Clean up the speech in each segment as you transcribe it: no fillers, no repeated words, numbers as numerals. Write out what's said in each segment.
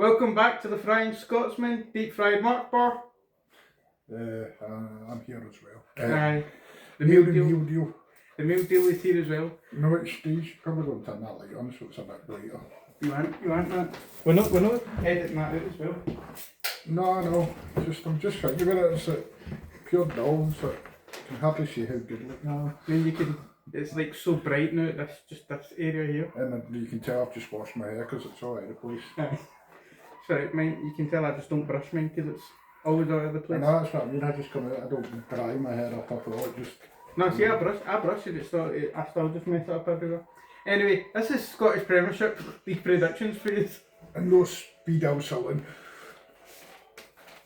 Welcome back to the Frying Scotsman, Deep Fried Mark Bar. I'm here as well. Aye. The Meal meal deal. deal. The meal deal is here as well. No, it's stage. Probably don't turn that light on, so it's a bit brighter. You want that? We're not editing that out as well. No. I'm just thinking about it. It's like pure dull, so I can hardly see how good it looks. No, I mean you can. It's like so bright now. This area here. And then you can tell I've just washed my hair because it's all over the place. Aye. Sorry, mine. You can tell I just don't brush mine because it's always all over the place. No, that's what I mean. I just come out. I don't dry my hair up at all. Just. No, see, I brush it. I still just mess it up everywhere. Anyway, this is Scottish Premiership. These predictions for you. And no speed insulting.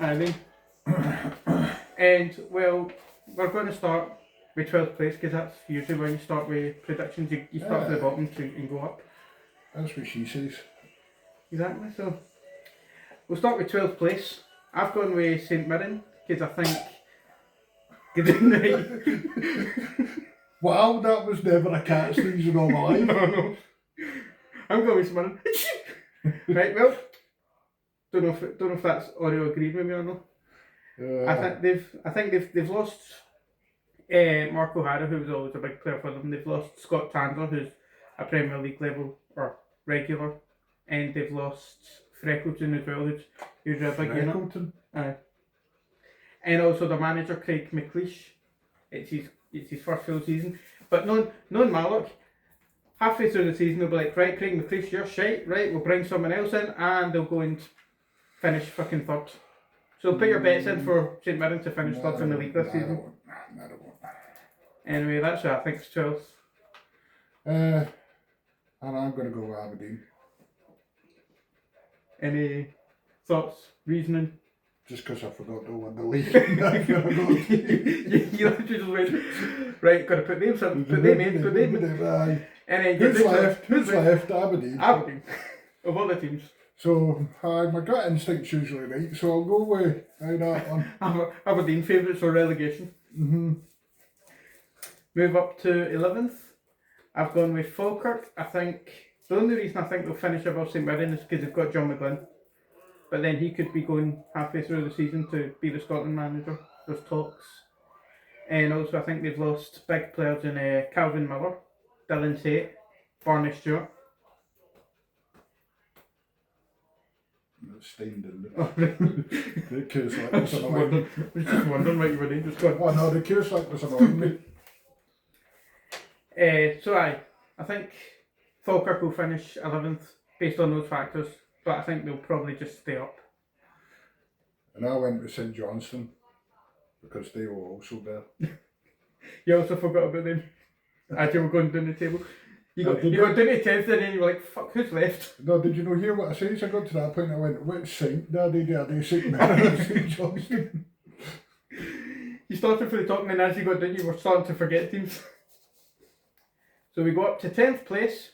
I mean, and well, we're going to start with 12th place because that's usually when you start with predictions. You start at the bottom and go up. That's what she says. Exactly. So we'll start with 12th place. I've gone with St Mirren because I think. Good night. Wow, that was never a cat sneeze in all my life. No. I'm going with St Mirren. Right. Well, don't know if that's audio agreed with me or not. I think they've lost Mark O'Hara, who was always a big player for them. They've lost Scott Tandler, who's a Premier League level or regular, and they've lost Freckleton as well, who's a big unit. Aye. And also the manager Craig McLeish. It's his first full season. But knowing Malloch, halfway through the season they'll be like, right, Craig McLeish, you're shite, right, we'll bring someone else in, and they'll go and finish fucking third. So put your bets in for St Mirren to finish third in the league this season. I won't. Anyway, that's what I think is 12th. And I'm going to go with Aberdeen. Any thoughts, reasoning? Just because I forgot to win the league. You literally just went, right, got to put names in, put them in. Aye. And then Who's left? Aberdeen. Aberdeen. Of all the teams. So, my gut instinct's usually right, so I'll go with that one. Aberdeen favourites for relegation. Move up to 11th. I've gone with Falkirk. I think the only reason I think they'll finish above St Mirren is because they've got John McGlynn. But then he could be going halfway through the season to be the Scotland manager. There's talks. And also I think they've lost big players in Calvin Miller, Dylan Tate, Barney Stewart. Stained in Oh, right. the case like I this was annoying. just wondering what you were doing. Just going. Oh no, the case like this annoying me. So I think Falkirk will finish 11th based on those factors, but I think they'll probably just stay up. And I went with St Johnstone because they were also there. You also forgot about them as you were going down the table. You got down to 10th and then you were like, fuck, who's left? No, did you not hear what I said? I got to that point and I went, which Saint? Daddy, St Mirren, St Johnstone. You started from the top and then as you got down you were starting to forget teams. So we go up to 10th place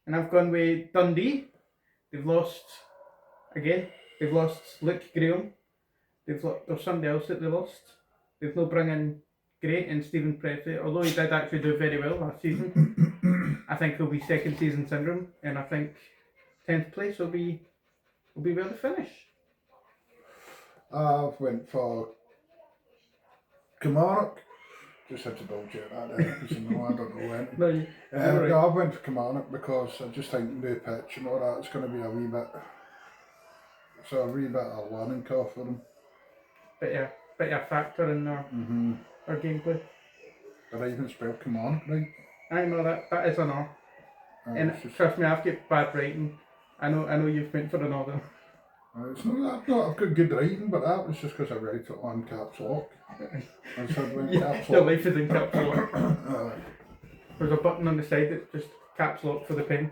and I've gone with Dundee. They've lost, again, they've lost Luke Graham. There's somebody else that they lost. They've not bring in Gray and Stephen Presley, although he did actually do very well last season. I think he'll be second season syndrome, and I think 10th place will be where they finish. I've went for Kilmarnock. Just had to double check that there, because I don't know when. No, right. No, I went for Kilmarnock because I just think new pitch and all that, it's going to be a wee bit of learning curve for them. Bit of a factor in their gameplay. Did I even spell Kilmarnock right? I know that is an R. And trust me, I've got bad writing. I know you've went for another. It's not I've got good writing, but that was just because I wrote it on caps lock. I said when caps lock. Your life is in caps lock. There's a button on the side that just caps lock for the pen.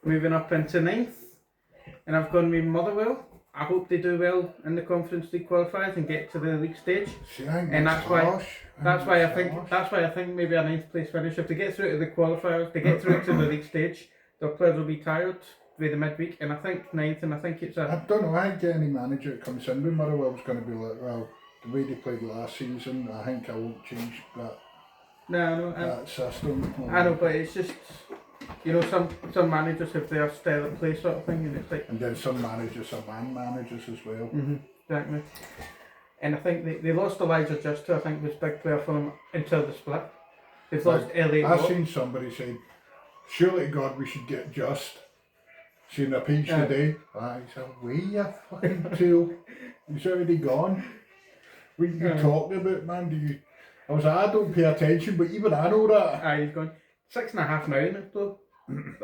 Moving up into 9th, and I've gone with Motherwell. I hope they do well in the Conference League qualifiers and get to the league stage. See, and that's why I think maybe a 9th place finish. If they get through to the qualifiers, they get through to the league stage, their players will be tired with the midweek, and I think 9th, and I think it's I don't know, I think any manager that comes in with Motherwell's going to be like, well, the way they played last season, I think I won't change that. No, that system. I know, but it's just You know, some managers have their style of play sort of thing, and it's like. And then some managers are man managers as well. Exactly. And I think they lost Elijah Just, who I think was a big player for them until the split. They've lost Elliot. I've seen somebody say, surely to God we should get Just. Seen a page today. He's away, you fucking tool. He's already gone. What are you talking about, man? I was like, I don't pay attention, but even I know that. He's gone. 6.5 now, though.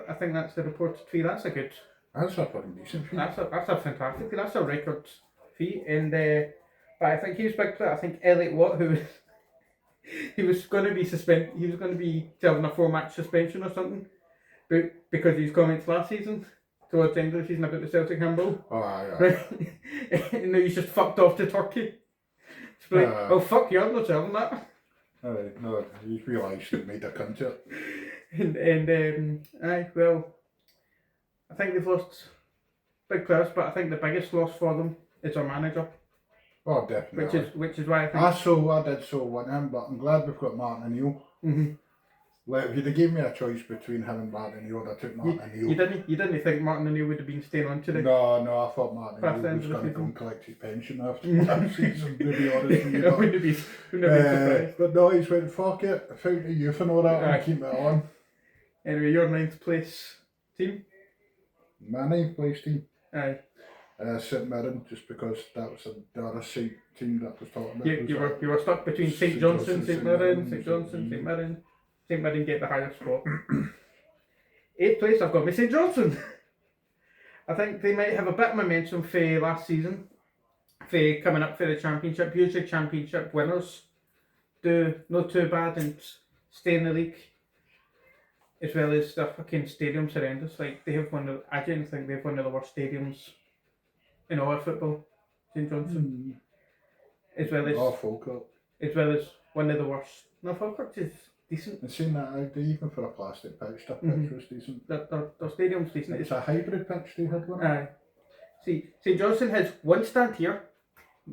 I think that's the reported fee. That's a good. That's a pretty decent fee. That's a fantastic fee. That's a record fee. And but I think he was big player. I think Elliot Watt, who was he was going to be suspended. He was going to be serving a 4-match suspension or something, but because of his comments last season. Towards the end of the season about the Celtic handball. Oh, aye. Right? And now he's just fucked off to Turkey. It's like, oh fuck you, I'm not selling that. No, he's realised he made a cunt of it. Well, I think they've lost big players, but I think the biggest loss for them is our manager. Oh, definitely. Which is why I think. I did so want him, but I'm glad we've got Martin O'Neill. Like, if you'd have given me a choice between him and Martin O'Neill, I took Martin O'Neill. You didn't think Martin O'Neill would have been staying on today? No, I thought Martin O'Neill was going to go and collect his pension after last season, to be honest with you. I wouldn't have been surprised. But no, he's went, fuck it, I found the youth and all that, and keep it on. Anyway, your 9th place team? My 9th place team? Aye. St Mirren, just because that was the other team that was talking about. You were stuck between St Johnstone, St Mirren, St Johnstone, St Mirren. St Mirren get the higher spot. 8th place, I've got me St Johnstone. I think they might have a bit of momentum for last season, for coming up for the championship. Usually championship winners do not too bad and stay in the league. As well as the fucking stadium's horrendous. Like I genuinely think they've one of the worst stadiums in all of football, St Johnstone. As well as Falkirk. As well as one of the worst. No, Falkirk is decent. And saying that, even for a plastic pitch, their pitch was decent. Their stadium's decent. It's a hybrid pitch they had one. Aye. See, St Johnstone has one stand here.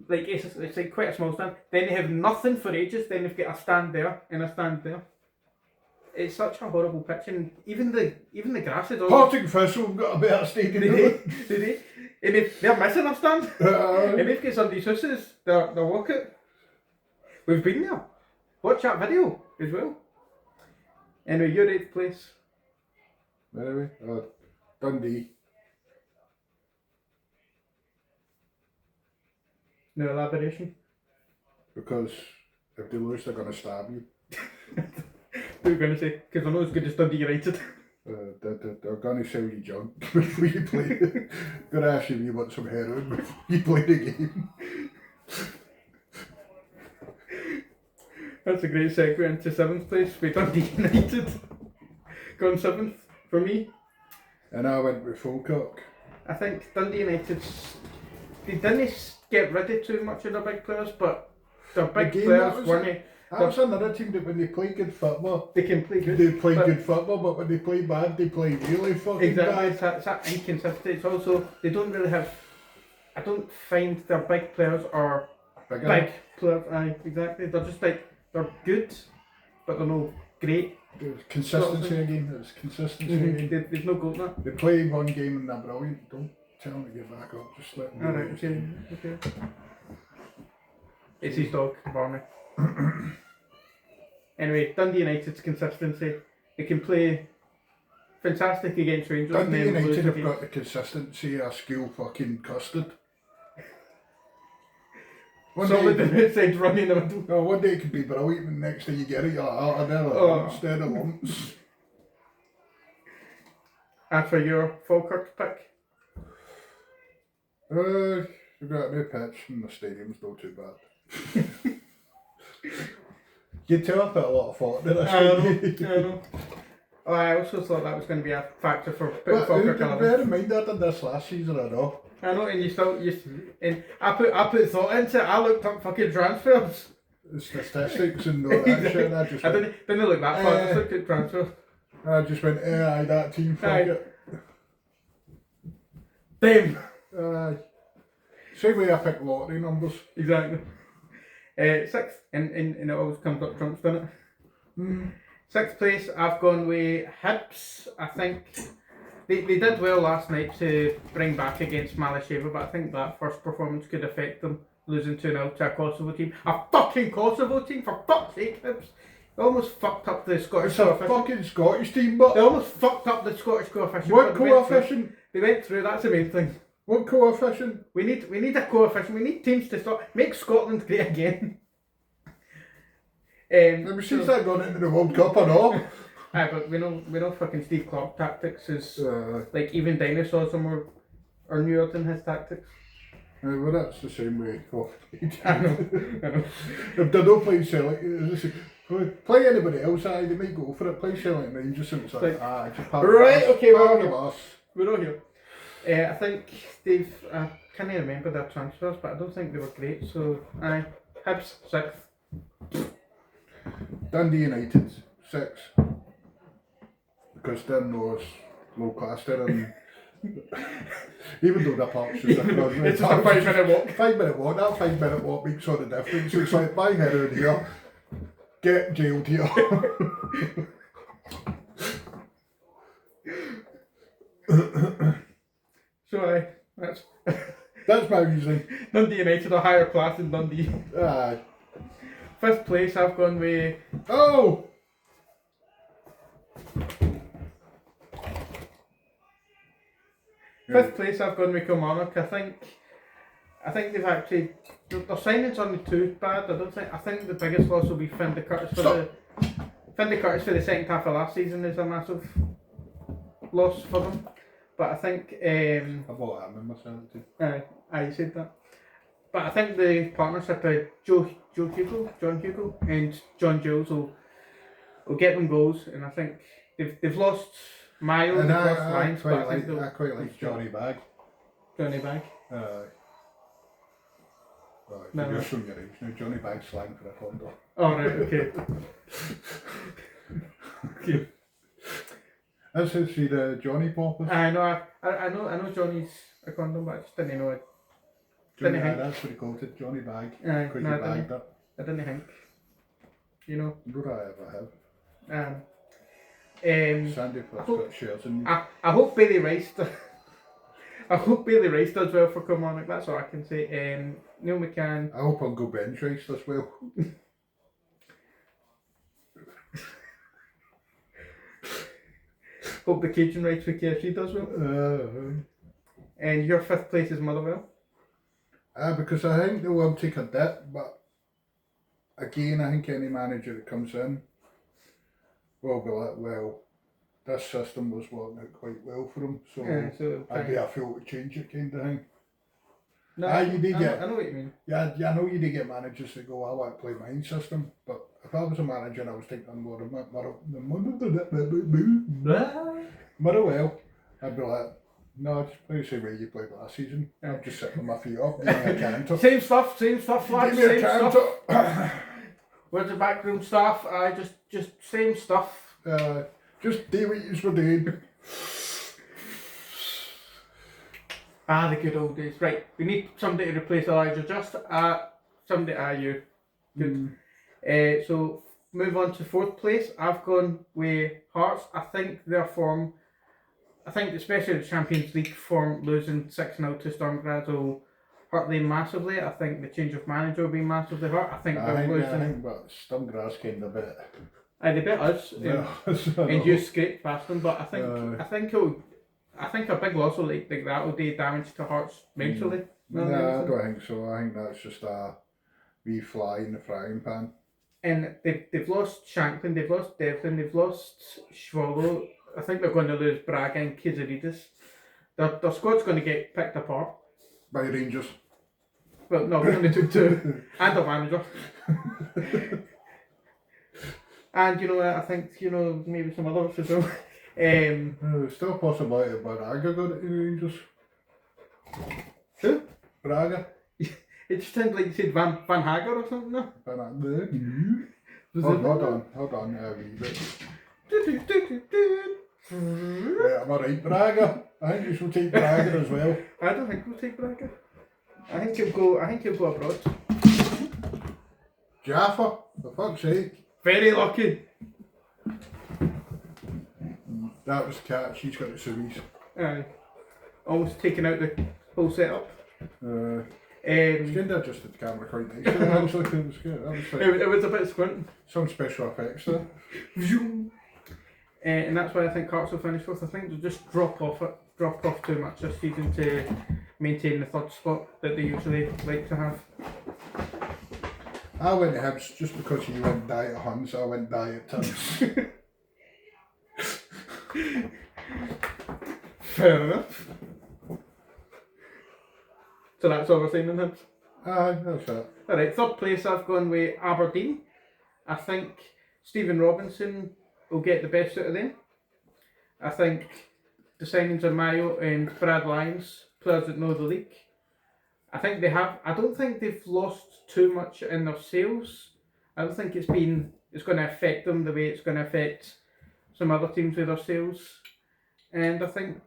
Like it's like quite a small stand. Then they have nothing for ages. Then they've got a stand there and a stand there. It's such a horrible pitch, and even the grass is all. Partick Thistle have got a better stadium. Did they? And they're missing a stand. And they've got Sunday houses. They're walking. We've been there. Watch that video as well. Anyway, your 8th place. Anyway, Dundee. No elaboration. Because if they lose, they're going to stab you. What are you going to say? Because I know it's good as Dundee United. They're going to sell you junk before you play. They're going to ask you if you want some heroin before you play the game. That's a great segue into 7th place with Dundee United. Gone 7th for me. And I went with Falkirk. I think Dundee United, they didn't get rid of too much of their big players, but their big players weren't. That was another team that when they play good football, they can play good. They play good football, but when they play bad, they play really fucking bad. Exactly, it's that inconsistent. It's also, they don't really have, I don't find their big players are big players. Aye, exactly. They're just like, they're good, but they're not great. There's consistency again. There's consistency again. There's no goal in that. They play one game and they're brilliant. Don't tell them to get back up. Just let them. Alright, okay. It's his dog, Barney. Anyway, Dundee United's consistency. They can play fantastic against Rangers. Dundee United have got the consistency of school fucking custard. Solid in the outside, running in the middle. No, one day it could be brilliant, and the next day you get it, you're like, instead of lumps. And for your Falkirk pick? They've got a new pitch, and the stadium's not too bad. You tell I put a lot of thought into this. I know. Oh, I also thought that was going to be a factor for putting Falkirk on. Bear in mind I did this last season, I know. I know, and and I put thought into it. I looked up fucking transfers. The statistics and all that shit. And I just didn't look that far. I just looked at transfers. And I just went, aye, that team, fuck it. Damn. Same way I picked lottery numbers. Exactly. 6th, and it always comes up trumps, doesn't it? 6th place, I've gone with Hibs. I think they did well last night to bring back against Malasheva, but I think that first performance could affect them, losing 2-0 to a Kosovo team. A fucking Kosovo team, for fuck's sake, Hibs. They almost fucked up the Scottish It's a coefficient. fucking Scottish team, but They almost fucked up the Scottish coefficient. what but they went through- coefficient? They went through, that's the main thing. What coefficient? We need a coefficient. We need teams to stop. Make Scotland great again. Let me see if that gone into the World Cup or not. Aye, but we know fucking Steve Clark tactics is like even dinosaurs are newer than his tactics. Well, that's the same way. I know. If they don't play Celtic, play anybody else, they might go for it. Play Celtic Rangers and it's like, just part right, of us, okay, part we're of all us. We're all here. I think they've. I can't remember their transfers, but I don't think they were great. So, aye, Hibs 6th. Dundee United 6. Because they're not as low class there, and even though their park's just It's just a 5-minute walk. 5-minute walk, that 5-minute walk makes all the difference. It's like, buy heroin here, get jailed here. So, aye, That's my reasoning. Dundee United are higher class than Dundee. Aye. 5th place, I've gone with. Oh! Fifth place, I've gone with Kilmarnock. I think they've actually their signings aren't too bad. I think the biggest loss will be Finlay Curtis for the second half of last season is a massive loss for them. But I think I bought that in myself too. I said that. But I think the partnership of John Hugo and John Jules will get them goals, and I think they've lost Mayo in the first lines, but I quite like Johnny Bag. Johnny Bag. Well, you're showing your age now. Johnny Bag's slang for a condor. Oh right, okay. Okay. That's how see the Johnny Poppers. I know Johnny's a condom, but I just didn't know it. Johnny, that's what he called it, Johnny Bag. Because No, he bagged it. I didn't think. You know. Would I ever have? Sandy Plus got shares in me. I hope Bailey Rice I hope Bailey Rice does well for Kilmarnock, that's all I can say. Neil McCann. I hope Uncle Ben's Rice does well. Hope the Cajun Rice for KFC does well. And your 5th place is Motherwell. Because I think they will take a dip, but again, I think any manager that comes in will be like, well, this system was working out quite well for them, so I'd be a fool to change it kind of thing. No, I know what you mean. Yeah, I know you do get managers that go, I want to play my system, but if I was a manager and I was thinking more of Motherwell, I'd be like, no, just play the same way you played last season. I'm just sitting on my feet up, give me a canter. Same stuff, lads, Give me a same canter. stuff. Where's the backroom staff? Just same stuff. Just do what you were doing. The good old days. Right, we need somebody to replace Elijah Just. Somebody you. Good. So move on to 4th place. I've gone with Hearts. I think their form, especially the Champions League form, losing 6-0 to Storm Graz will hurt them massively. I think the change of manager will be massively hurt. I think they're losing. But Storm Graz kind of bit. They bit us and you scraped past them, but I think a big loss like that will do damage to Hearts mentally. No, I don't think so. I think that's just a wee fly in the frying pan. And they've lost Shanklin, they've lost Devlin, they've lost Swallow. I think they're going to lose Braga and Kizaridis. Their squad's going to get picked apart. By Rangers. Well, no, we only took 2. And a manager. And I think, maybe some others as well. There's still a possibility of Braga got it in Rangers. Who? Braga. It just sounded like you said Van Hager or something, no? Hold on, a wee bit. Right, am I right, Braga? I think you should take Braga as well. I don't think we'll take Braga. I think he'll go abroad. Jaffa, for fuck's sake. Very lucky. That was cat. She's got the series. Aye. Almost taking out the whole setup. It's kind of adjusted the camera quite nicely. Actually, it was good. That was like It was a bit squinting. some special effects there. And that's why I think Hearts will finish fourth. I think they'll just drop off too much this season to maintain the third spot that they usually like to have. I went to Hibs just because you went diet Huns, I went diet Tins. Fair enough. So that's all we're saying in Hibs. Aye, that's it. Alright, third place I've gone with Aberdeen. I think Stephen Robinson will get the best out of them. I think the signings of Mayo and Brad Lyons, players that know the league. I don't think they've lost too much in their sales. I don't think it's going to affect them the way it's going to affect some other teams with their sales. And I think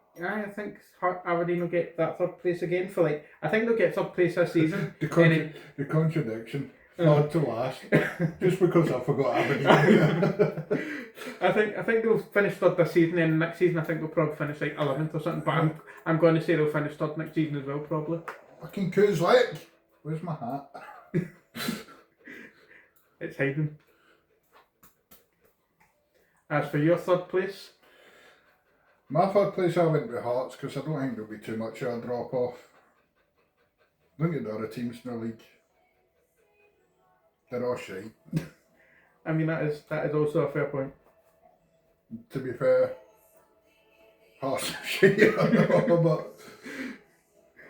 Aberdeen will get that third place again I think they'll get third place this season. The contradiction. Hard to last. Just because I forgot Aberdeen. I think they'll finish third this season, and next season I think they'll probably finish 11th or something. But I'm going to say they'll finish third next season as well, probably. Fucking Kuzlik. Where's my hat? It's hiding. As for your third place, My third place I went with Hearts because I don't think there'll be too much of a drop off. Look at the other teams in the league. They're all shite. I mean that is also a fair point. To be fair, Hearts are shite, I know, but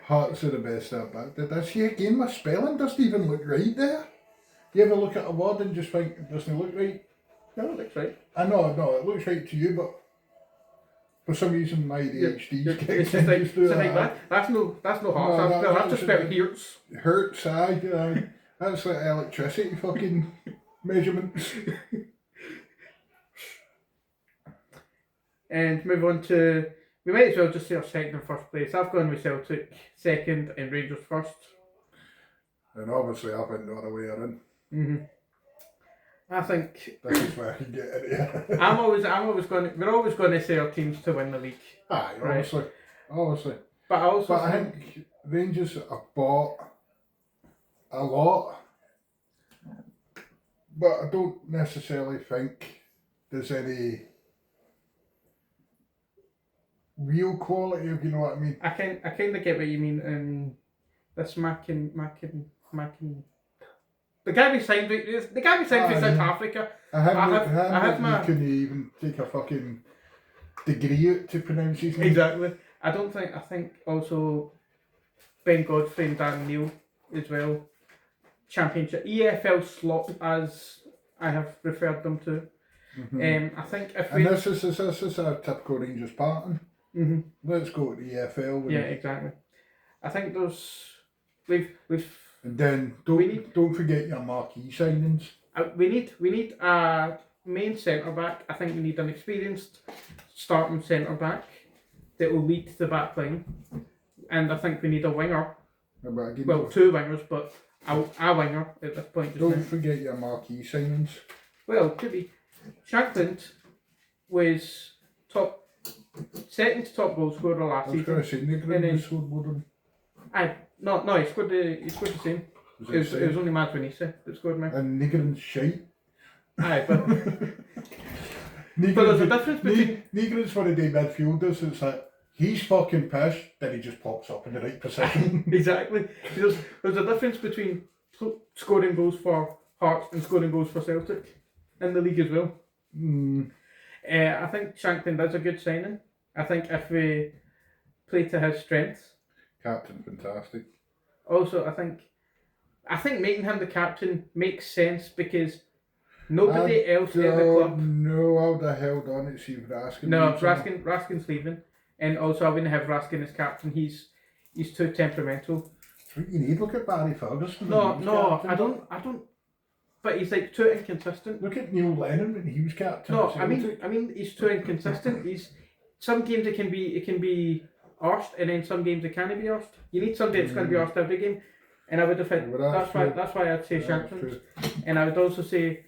Hearts are the best at back. Did I see again my spelling doesn't even look right there? You ever look at a word and just think it doesn't look right? No, it looks right. I know, it looks right to you, but for some reason my ADHD's It's just like that's no Hearts. No, That's just spelled Hearts. Hurts, aye. That's like electricity fucking measurements. And move on to, we might as well just say our second and first place. I've gone with Celtic second and Rangers first. And obviously I went the other way around. I think This is where I can get it, yeah. we're always going to say our teams to win the league. Aye, Right. obviously. But I think Rangers have bought a lot, but I don't necessarily think there's any real quality, if you know what I mean. I kind of get what you mean. And this Mackin. The guy we signed for South Africa. You couldn't even take a fucking degree to pronounce his name. Exactly. I think also Ben Godfrey and Dan Neil as well. Championship EFL slot, as I have referred them to. I think if we... And this is our typical Rangers pattern. Let's go to the EFL. Yeah, exactly. I think we've and then don't forget your marquee signings. We need a main centre back. I think we need an experienced starting centre back that will lead the back line, and I think we need a winger. Well, two wingers, but a winger at this point. Don't forget your marquee signings. Well, could be. Shankland was second to top goal scorer last season. I was going to say Nigrin scored more than. No, he scored the same. It was only Matt Vinicius that scored me. And Nigrin's shite. Aye, but there's a difference between Nigrin's one of the midfielders. It's like he's fucking pissed, then he just pops up in the right position. Exactly. There's a difference between scoring goals for Hearts and scoring goals for Celtic in the league as well. I think Shankland is a good signing. I think if we play to his strengths. Captain, fantastic. Also, I think making him the captain makes sense because nobody else in the club. No, I would have held on it. See if Raskin. No, Raskin's leaving, and also I wouldn't have Raskin as captain. He's too temperamental. That's what you need. Look at Barry Ferguson. No, I don't. But he's like too inconsistent. Look at Neil Lennon when he was captain. No, I mean he's too inconsistent. Some games it can be arsed, and then some games it can't be arsed. You need somebody that's going to be arsed every game, and I would have said that's why I'd say Shankland, and I would also say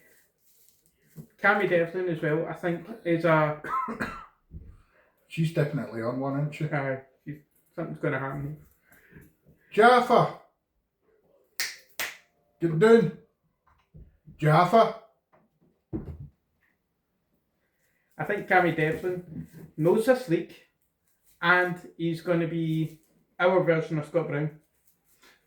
Cammy Devlin as well, I think, is a... She's definitely on one, isn't she? Something's going to happen. Jaffa! Get down! Jaffa! I think Cammy Devlin knows this league, and he's going to be our version of Scott Brown.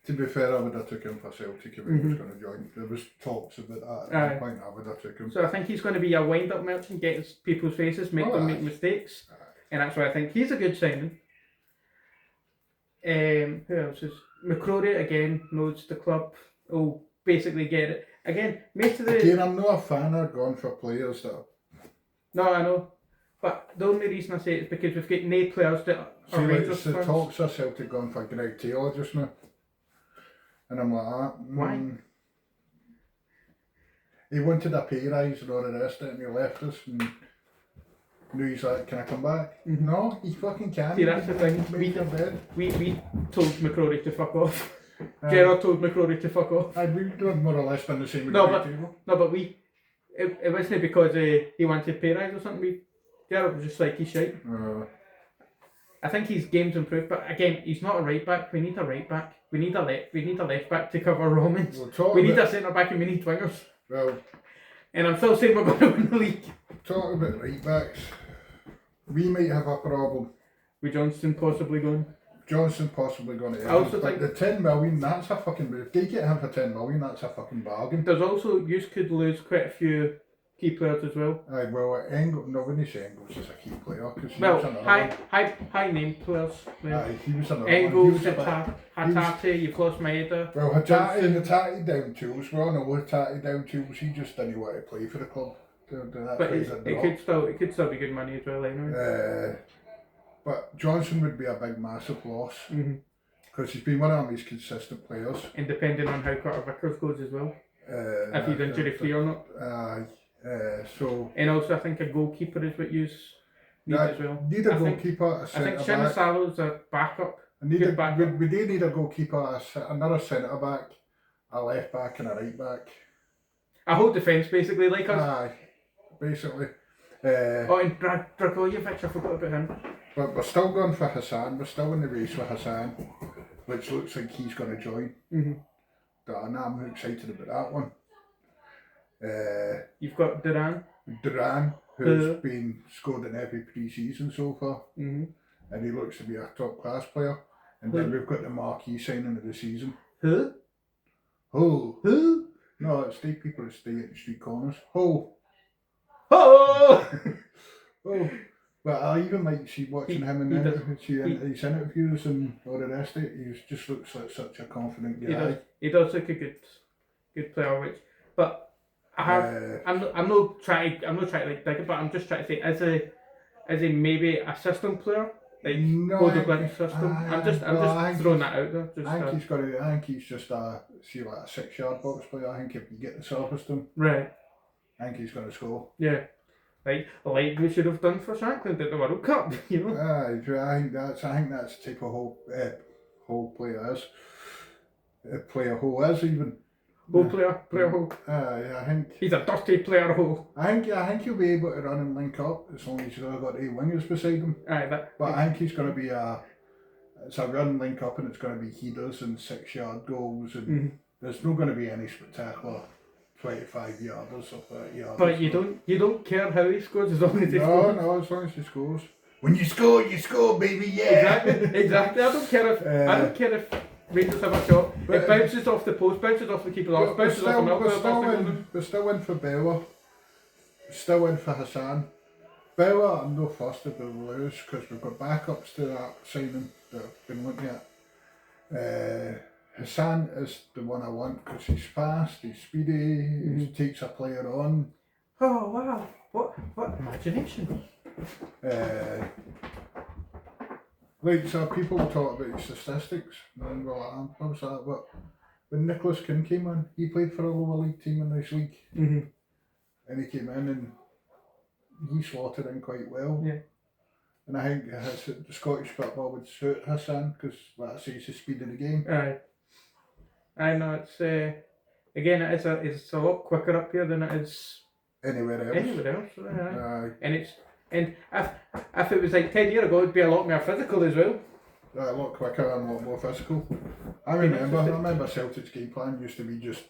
To be fair, I would have took him for Celtic if he was going to join. There was talks about that at one point. I would have took him. So I think he's going to be a wind-up merchant, get in people's faces, make them make mistakes, and that's why I think he's a good signing. Who else is McCrory again? Knows the club. Will basically get it again. Most of the Again, I'm not a fan of going for players that. No, I know, but the only reason I say it is because we've got no players that are Rangers the fans. talks of Celtic going for Greg Taylor just now. And I'm like, why? He wanted a pay rise and all the rest of it, and he left us. And now he's like, can I come back? No, he fucking can't. See, that's the thing. We told McCrory to fuck off. Gerard told McCrory to fuck off. We've done more or less done the same with Greg Taylor. No, but it wasn't because he wanted pay rise or something. Gerard was just like, he's shite. I think his game's improved, but again, he's not a right back. We need a right back. We need a left back to cover Romans. We need a centre back and we need wingers. Well, and I'm still saying we're going to win the league. Talking about right backs, we might have a problem. With Johnston possibly going. Johnson possibly going to. I also think the 10 million, that's a fucking. If they get him for 10 million, that's a fucking bargain. There's also, you could lose quite a few key players as well. Aye, well, when you say Engels is a key player, because he Well, was another high name players. Aye, he was another Engels, Hatate, you've lost Maeda. Well, Hatate down tools, we're on a Hatate down tools, he just didn't want to play for the club. But it could still be good money as well, anyway. But Johnson would be a big, massive loss. Because he's been one of his consistent players. And depending on how Carter Vickers goes as well. If he's injury free or not. And also I think a goalkeeper is what you need as well. Need a goalkeeper, a centre back. I think Shalosalo's a backup. We do need a goalkeeper, another centre back, a left back and a right back. A whole defence basically, like us. Aye, basically. And Dragojevic, I forgot about him. But we're still going for Hassan, we're still in the race for Hassan, which looks like he's going to join. And I'm excited about that one. You've got Duran, who's been scored in every pre-season so far, and he looks to be a top class player. And then we've got the marquee signing of the season. Who? No, it's the people that stay at the street corners. Oh! But I even like watching him in his interviews and all the rest of it. He just looks like such a confident guy. He does look a good player, but. I'm not trying to like dig it, but I'm just trying to say as a maybe a system player, like Bodo Glimt system. I'm just throwing that out there. I think he's just a 6-yard box player. I think if you get the surface to him, right, I think he's going to score. Yeah, like we should have done for Shankland at the World Cup, you know. I think that's the type of whole player is. Player who is even. Player hole. I think he's a dirty player hole. I think he'll be able to run and link up as long as he's got 8 wingers beside him. But I think he's going to be it's a run link up and it's going to be headers and 6-yard goals and there's not going to be any spectacular 25-yarders or 30-yarders. But you don't care how he scores as long as he scores. No, as long as he scores. When you score, baby, yeah. Exactly. I don't care if Rangers have a shot. It bounces off the post, bounces off the keeper's arse, bounces off the midfield. We're still in for Bella. Still in for Hassan. Bella, I'm no fussed if we lose because we've got backups to that signing that I've been looking at. Hassan is the one I want because he's fast, he's speedy, he takes a player on. Oh wow! What imagination! So people talk about statistics, and we're like, what was that? When Nicholas Kuhn came in, he played for a lower league team in this league, and he came in and he slotted in quite well. Yeah. And I think the Scottish football would suit Hassan because, like I say, it's the speed of the game. Aye. I know it's again it's a lot quicker up here than it is anywhere else. Anywhere else, aye. Aye. And if it was like 10 years ago, it'd be a lot more physical as well. A lot quicker and a lot more physical. I remember Celtic's game plan used to be just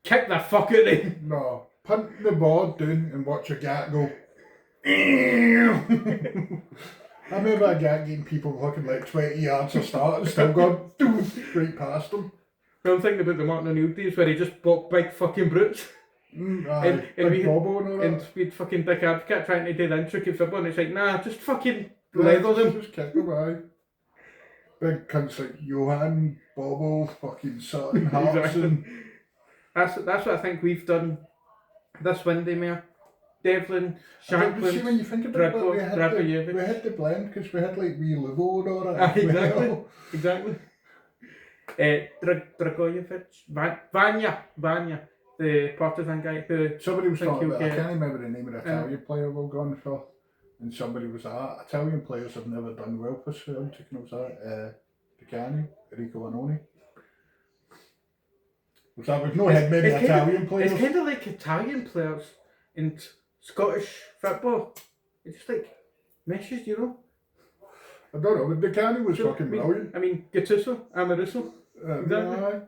kick the fuck out of them. no, punt the board down and watch a gat go. I remember a gat getting people looking like 20 yards of start and still gone right past them. I'm thinking about the Martin O'Neill days where he just blocked big fucking brutes. Big Bobo and all that. And we'd fucking Dick Advocat trying to do the intricate football and it's like, nah, just fucking leather them. Just kick them, aye. Big cunts like Johan, Bobo, fucking Sutton, Hartson. That's what I think we've done this window, Mayor. Devlin, Shanklin, see, when you think about it, we had the blend because we had like wee Luvo and all that. Exactly. Dragojevic, Vanya, the Partizan guy who somebody was talking about, I can't remember the name of the Italian player we've gone for, and somebody was Italian players have never done well for Celtic, and it was that Picani, Enrico Annoni. Was that we've not had many Italian players? It's kind of like Italian players in Scottish football. It's just like meshes, you know. I don't know, but Picani was fucking brilliant. I mean, Gattuso, Amoruso. Exactly.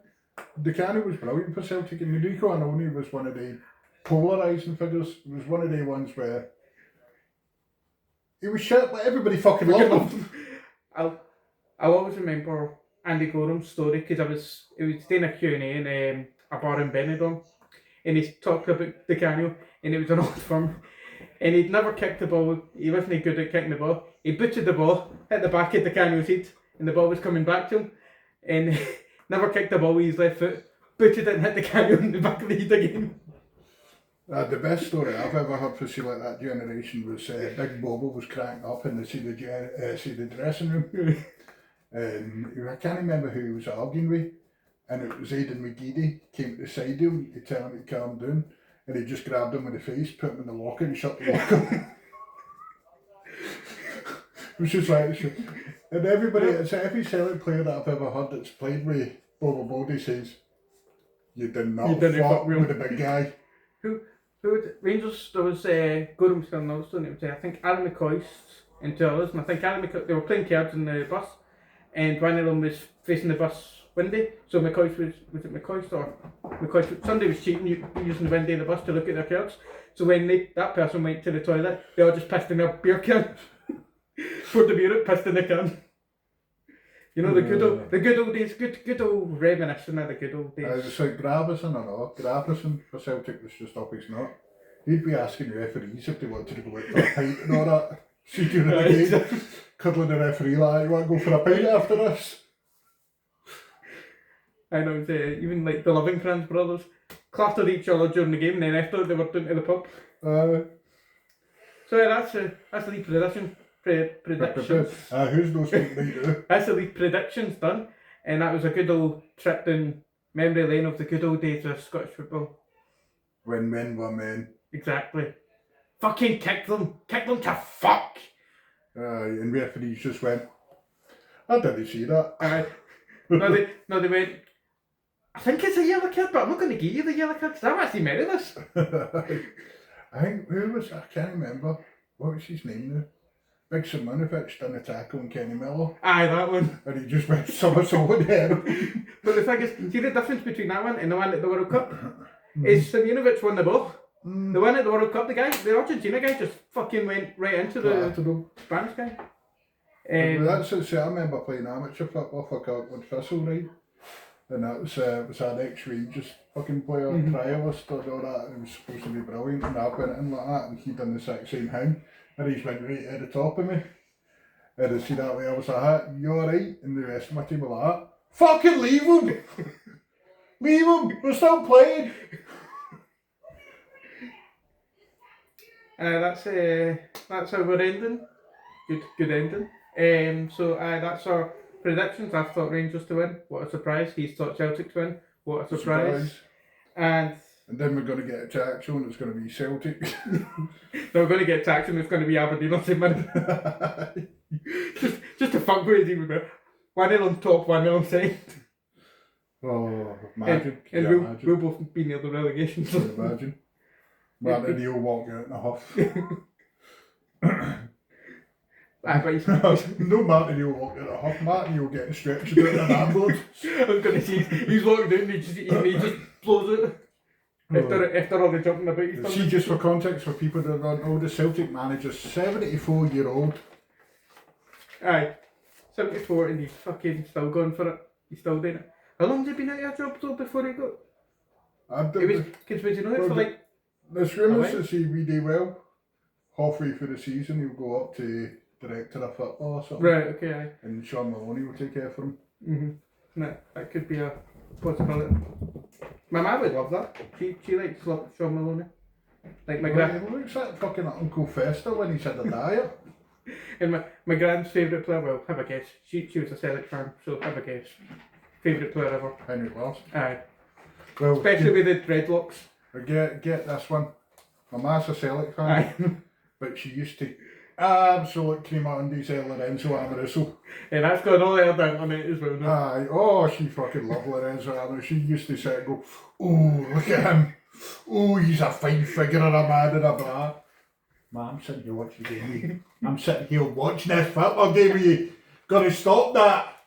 Picani was brilliant for Celtic, and Enrico Annoni was one of the polarising figures. It was one of the ones where he was shit, but everybody fucking loved him. I'll always remember Andy Gorham's story because it was doing a Q&A in a bar in Benidorm, and he talked about Di Canio, and it was an old firm, and he'd never kicked the ball. He wasn't good at kicking the ball. He butchered the ball, hit the back of Di Canio's head, and the ball was coming back to him, and never kicked the ball with his left foot, butchered it and hit Di Canio in the back of the head again. The best story I've ever heard for like that generation was Big Bobo was cranking up in the dressing room. And I can't remember who he was arguing with, and it was Aidan McGeady came to the side of him to tell him to calm down, and he just grabbed him in the face, put him in the locker and shut the locker. It was just like, and everybody, it's every Celtic player that I've ever heard that's played with Bobo Bodie says, you did not fuck with the big guy. Who Rangers, there was Gorham's still another story, it was I think Alan McCoist and two others, and I think Alan McCoist, they were playing cards in the bus, and one of them was facing the bus window, so McCoist was it McCoist or McCoist, somebody was cheating using the window of the bus to look at their cards, so when that person went to the toilet, they all just pissed in their beer can. Poured the beer out, pissed in the can. You know, the good old days, good old reminiscing of the good old days. It's like Gravison for Celtic was just up his nut. He'd be asking the referees if they wanted to go out for a pint and all that. See during the game, cuddling the referee like, you want to go for a pint after this? I know, even like the Livingston brothers clattered each other during the game, and then after they were down to the pub. So yeah, that's the league predictions. Who's those things? That's the league predictions done, and that was a good old trip down memory lane of the good old days of Scottish football. When men were men. Exactly. Fucking kick them to fuck. And referees just went, I didn't see that. No, they went, I think it's a yellow card, but I'm not going to give you the yellow card because I'm actually made of this. I think, I can't remember. What was his name now? Big Simonovic done a tackle on Kenny Miller. Aye, that one. And he just went somersault there. But the thing is, see the difference between that one and the one at the World Cup? Is Simonovic won the ball. The one at the World Cup, the Argentina guy just fucking went right into the Spanish guy. That's it. I remember playing amateur football for Kirkwood Thistle, right? And that was our ex-Rangers fucking player, trialist or all that, and it was supposed to be brilliant, and I went in like that, and he done the exact same thing, and he went right at the top of me. And I see that way, I was like, you alright? And the rest of my team were like, fucking leave him! Leave him! We're still playing! That's how we're ending. Good ending. So that's our predictions. I've thought Rangers to win. What a surprise. He's thought Celtic to win. What a surprise. And then we're going to get a tax on. It's going to be Celtic. We're going to get tax and it's going to be Aberdeen or St Mirren. just to fuck with you. 1-0 on top, 1-0 on second. Oh, imagine. And we'll both be near the relegation. Imagine. Martin Neal walking out in a huff. But he's, No Martin Neal walking out in a huff. Martin Neal getting stretched out in an ambulance. I was going to say, he's walking down and he just blows it. After all the jumping about he's done. See, just for context for people that don't know, the Celtic manager's 74-year-old. Aye. 74 and he's fucking still going for it. He's still doing it. How long has he been out of a job though before he got... Because was he not out for like... There's rumours that see we do well. Halfway through the season he'll go up to director of football or something. Right, okay, aye. And Sean Maloney will take care of him. No, that could be a possibility. My mum would love that. She likes Sean Maloney. Like my gran... He looks like fucking Uncle Fester when he's had a diet. And my gran's favourite player, well, have a guess. She was a Celtic fan, so have a guess. Favourite player ever. Henry Wells. Aye. Well, especially with the dreadlocks. Get this one. My ma's a Celtic fan. Aye. But she used to absolute cream undies Lorenzo Amoruso. And that's got all the other on it as well. No? Aye, oh, she fucking loved Lorenzo Amoruso. She used to sit and go, oh, look at him. Oh, he's a fine figure and a man in a bra. Ma, I'm sitting here watching the game. I'm sitting here watching this football game with you. Gotta stop that.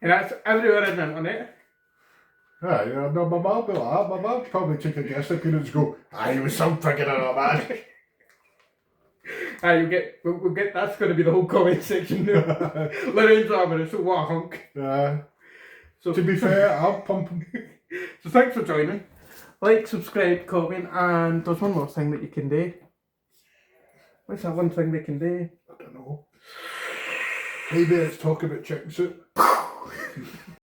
And that's everywhere in the internet. Aye, no, my mum be like that. My mum probably take a guess. I couldn't go, aye, he was some figure and a man. Aye, we'll get, that's going to be the whole comment section now. Lorenzo Amoruso, what a hunk. So, to be fair, I'm pumping. So thanks for joining. Like, subscribe, comment, and there's one more thing that you can do. What's that one thing they can do? I don't know. Maybe let's talk about chicken soup.